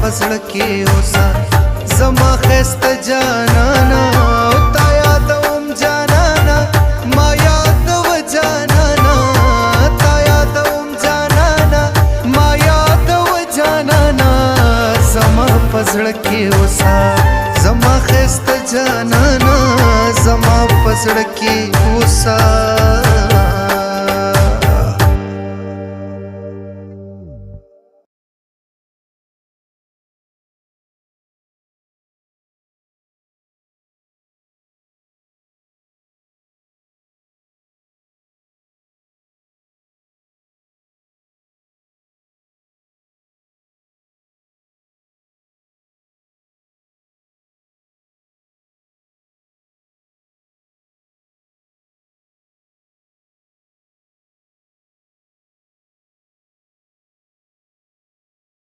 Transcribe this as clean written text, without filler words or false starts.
پزړه کې اوسه زما ښایسته جانانه تا یادوم جانانه ما یادوه جانانه تا یادوم جانانه ما یادوه جانانه زما پزړه کې اوسه زما ښایسته جانانه زما پزړه کې اوسه